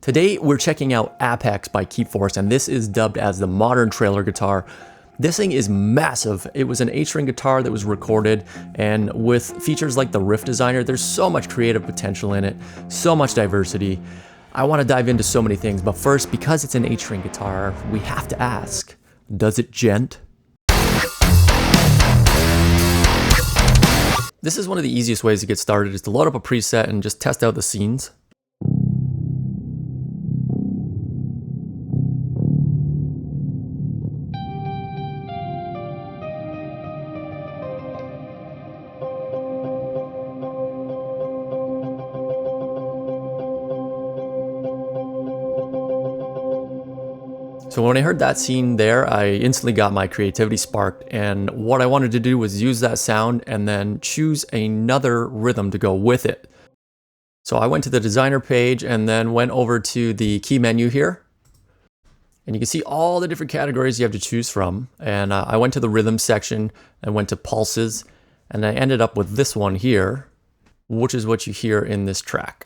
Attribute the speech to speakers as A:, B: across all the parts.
A: Today we're checking out Apex by Keep Force, and this is dubbed as the modern trailer guitar. This thing is massive. It was an 8-string guitar that was recorded, and with features like the Riff Designer, there's so much creative potential in it, so much diversity. I want to dive into so many things, but first, because it's an 8-string guitar, we have to ask, does it gent? This is one of the easiest ways to get started, is to load up a preset and just test out the scenes. So when I heard that scene there, I instantly got my creativity sparked, and what I wanted to do was use that sound and then choose another rhythm to go with it. So I went to the designer page and then went over to the key menu here, and you can see all the different categories you have to choose from. And I went to the rhythm section and went to pulses, and I ended up with this one here, which is what you hear in this track.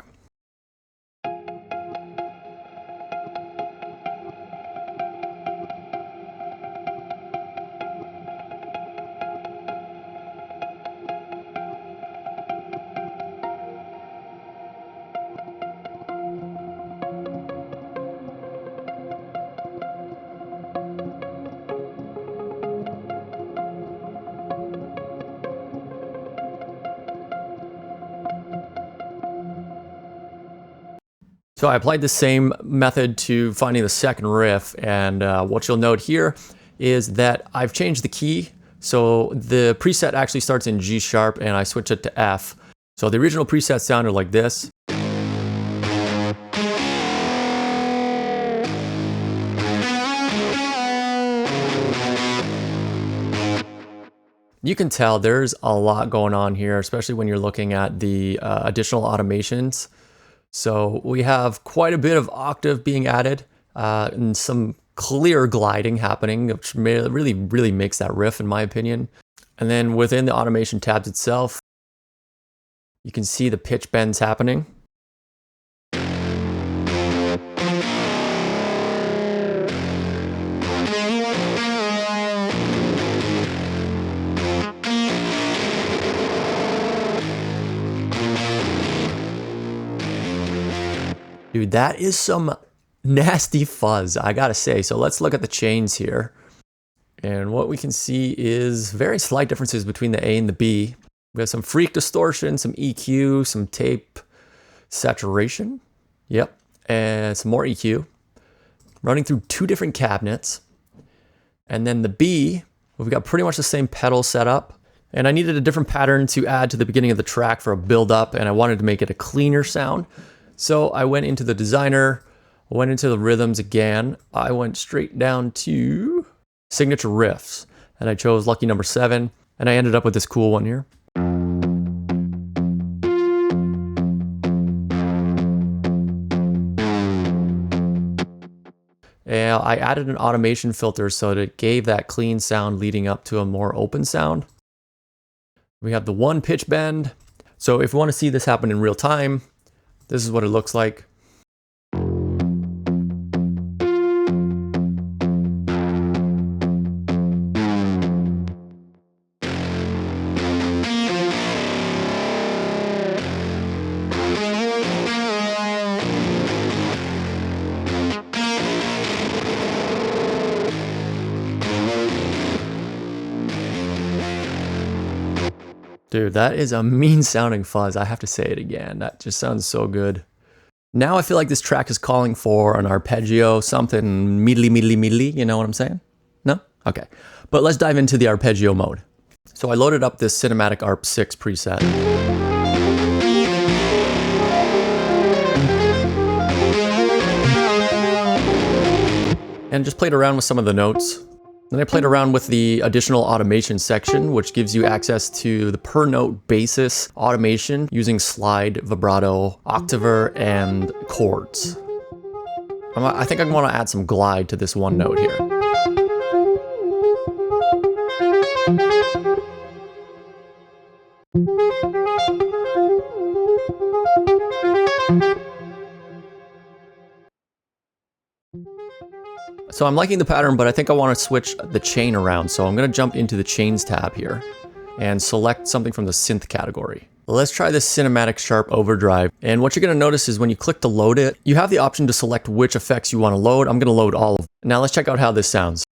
A: So I applied the same method to finding the second riff, and what you'll note here is that I've changed the key. So the preset actually starts in G sharp and I switch it to F. So the original preset sounded like this. You can tell there's a lot going on here, especially when you're looking at the additional automations. So we have quite a bit of octave being added and some clear gliding happening, which really makes that riff, in my opinion. And then within the automation tabs itself, you can see the pitch bends happening. Dude, that is some nasty fuzz, I gotta say. So let's look at the chains here. And what we can see is very slight differences between the A and the B. We have some freak distortion, some EQ, some tape saturation. Yep, and some more EQ. Running through two different cabinets. And then the B, we've got pretty much the same pedal setup. And I needed a different pattern to add to the beginning of the track for a build up, and I wanted to make it a cleaner sound. So I went into the designer, went into the rhythms again. I went straight down to signature riffs, and I chose lucky number 7, and I ended up with this cool one here. And I added an automation filter so that it gave that clean sound leading up to a more open sound. We have the one pitch bend. So if we want to see this happen in real time, this is what it looks like. Dude, that is a mean sounding fuzz. I have to say it again. That just sounds so good. Now I feel like this track is calling for an arpeggio, something meedly, you know what I'm saying? No? Okay. But let's dive into the arpeggio mode. So I loaded up this Cinematic ARP 6 preset. And just played around with some of the notes. Then I played around with the additional automation section, which gives you access to the per note basis automation using slide, vibrato, octaver, and chords. I think I want to add some glide to this one note here. So I'm liking the pattern, but I think I want to switch the chain around. So I'm going to jump into the chains tab here and select something from the synth category. Let's try this cinematic sharp overdrive. And what you're going to notice is when you click to load it, you have the option to select which effects you want to load. I'm going to load all of them. Now let's check out how this sounds.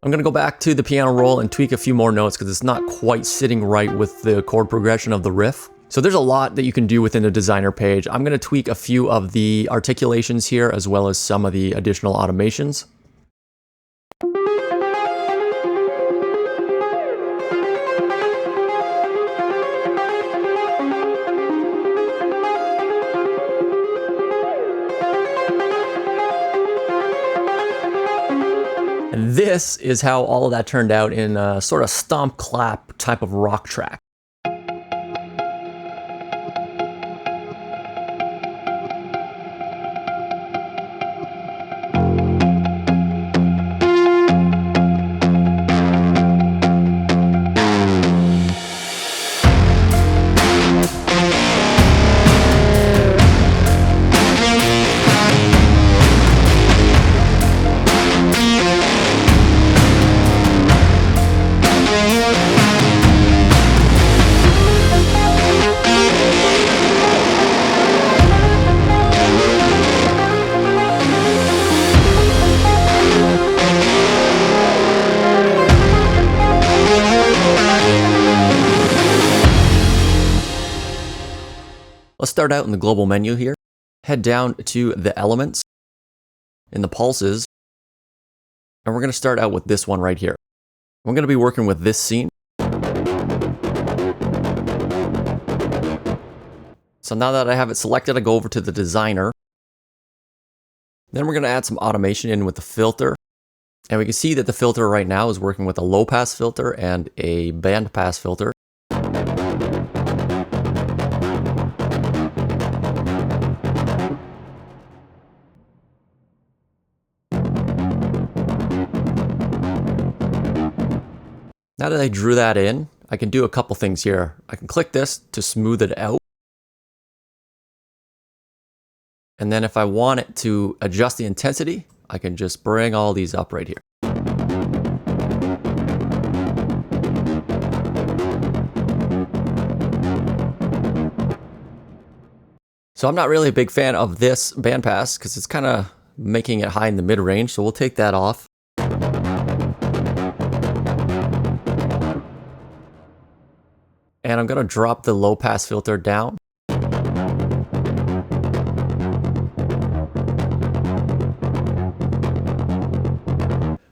A: I'm gonna go back to the piano roll and tweak a few more notes because it's not quite sitting right with the chord progression of the riff. So there's a lot that you can do within the designer page. I'm gonna tweak a few of the articulations here as well as some of the additional automations. And this is how all of that turned out in a sort of stomp clap type of rock track. Let's start out in the global menu here. Head down to the elements in the pulses. And we're going to start out with this one right here. We're going to be working with this scene. So now that I have it selected, I go over to the designer. Then we're going to add some automation in with the filter. And we can see that the filter right now is working with a low pass filter and a band pass filter. Now that I drew that in, I can do a couple things here. I can click this to smooth it out. And then if I want it to adjust the intensity, I can just bring all these up right here. So I'm not really a big fan of this bandpass because it's kind of making it high in the mid-range, so we'll take that off. And I'm going to drop the low pass filter down.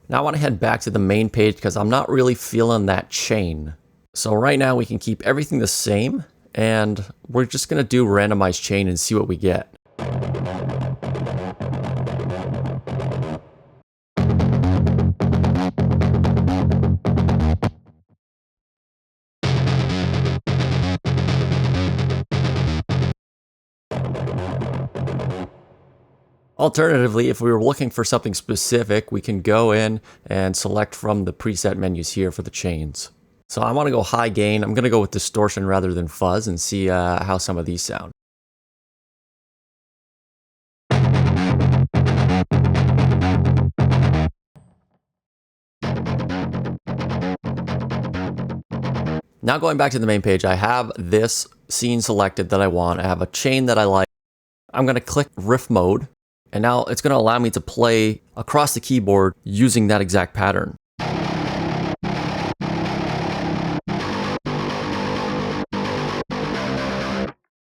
A: Now I want to head back to the main page because I'm not really feeling that chain. So right now we can keep everything the same and we're just going to do randomized chain and see what we get. Alternatively, if we were looking for something specific, we can go in and select from the preset menus here for the chains. So I want to go high gain. I'm going to go with distortion rather than fuzz and see how some of these sound. Now going back to the main page, I have this scene selected that I want. I have a chain that I like. I'm going to click riff mode. And now it's going to allow me to play across the keyboard using that exact pattern.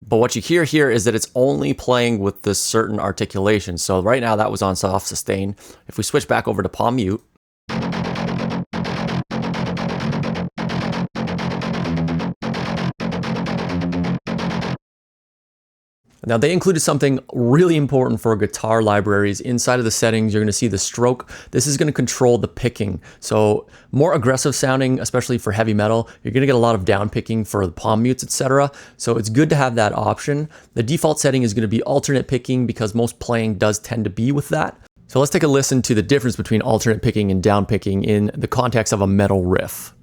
A: But what you hear here is that it's only playing with this certain articulation. So right now that was on soft sustain. If we switch back over to palm mute, Now they included something really important for guitar libraries. Inside of the settings, you're going to see the stroke. This is going to control the picking. So more aggressive sounding, especially for heavy metal, you're going to get a lot of down picking for the palm mutes, etc. So it's good to have that option. The default setting is going to be alternate picking because most playing does tend to be with that. So let's take a listen to the difference between alternate picking and down picking in the context of a metal riff.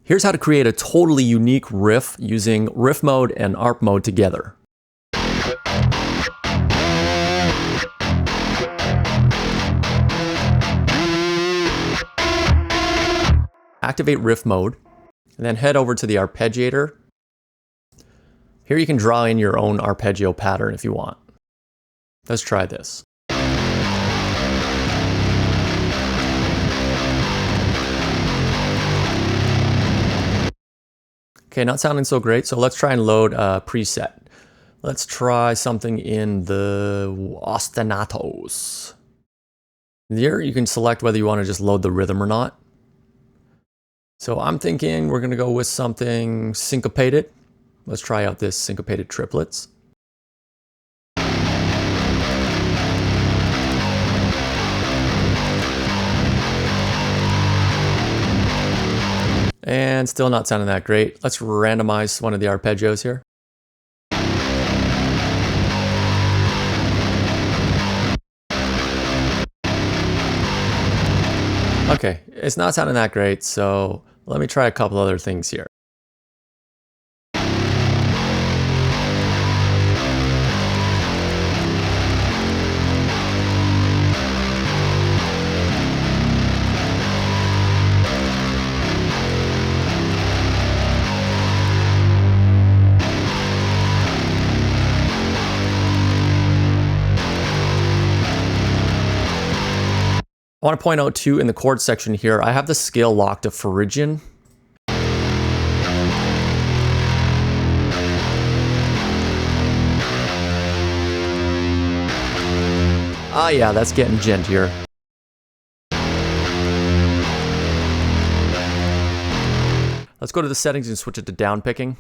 A: Here's how to create a totally unique riff using riff mode and ARP mode together. Activate riff mode, and then head over to the arpeggiator. Here you can draw in your own arpeggio pattern if you want. Let's try this. Okay, not sounding so great, so let's try and load a preset. Let's try something in the ostinatos. Here you can select whether you want to just load the rhythm or not. So I'm thinking we're going to go with something syncopated. Let's try out this syncopated triplets. And still not sounding that great. Let's randomize one of the arpeggios here. Okay, it's not sounding that great, so let me try a couple other things here. I want to point out too, in the chord section here, I have the scale locked to Phrygian. Ah yeah, that's getting gentler. Let's go to the settings and switch it to down picking.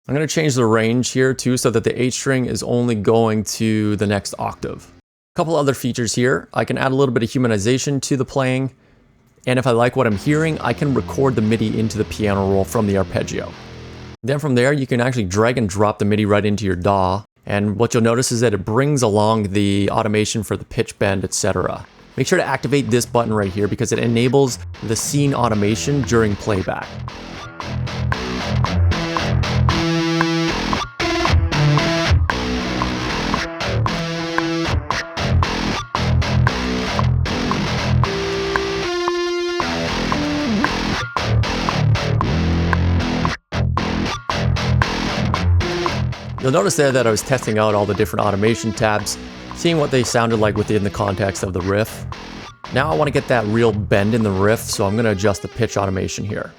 A: I'm going to change the range here too so that the H string is only going to the next octave. A couple other features here. I can add a little bit of humanization to the playing. And if I like what I'm hearing, I can record the MIDI into the piano roll from the arpeggio. Then from there, you can actually drag and drop the MIDI right into your DAW. And what you'll notice is that it brings along the automation for the pitch bend, etc. Make sure to activate this button right here because it enables the scene automation during playback. You'll notice there that I was testing out all the different automation tabs, seeing what they sounded like within the context of the riff. Now I want to get that real bend in the riff, so I'm going to adjust the pitch automation here.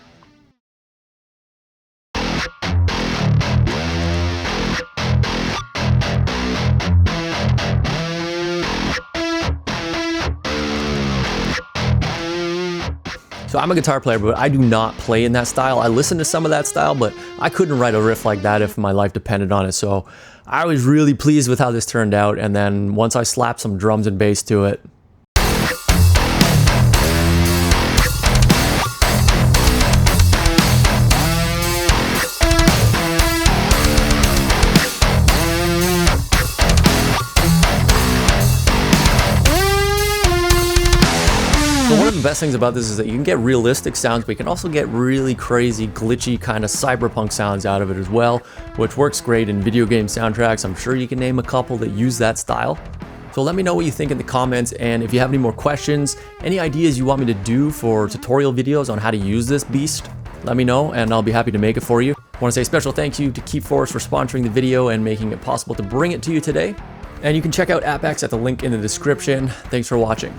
A: So I'm a guitar player, but I do not play in that style. I listen to some of that style, but I couldn't write a riff like that if my life depended on it. So I was really pleased with how this turned out. And then once I slapped some drums and bass to it, so one of the best things about this is that you can get realistic sounds, but you can also get really crazy, glitchy kind of cyberpunk sounds out of it as well, which works great in video game soundtracks. I'm sure you can name a couple that use that style. So So let me know what you think in the comments, and if you have any more questions, any ideas you want me to do for tutorial videos on how to use this beast, let me know and I'll be happy to make it for you. I want to say a special thank you to Keep Force for sponsoring the video and making it possible to bring it to you today. And you can check out AppX at the link in the description. Thanks for watching.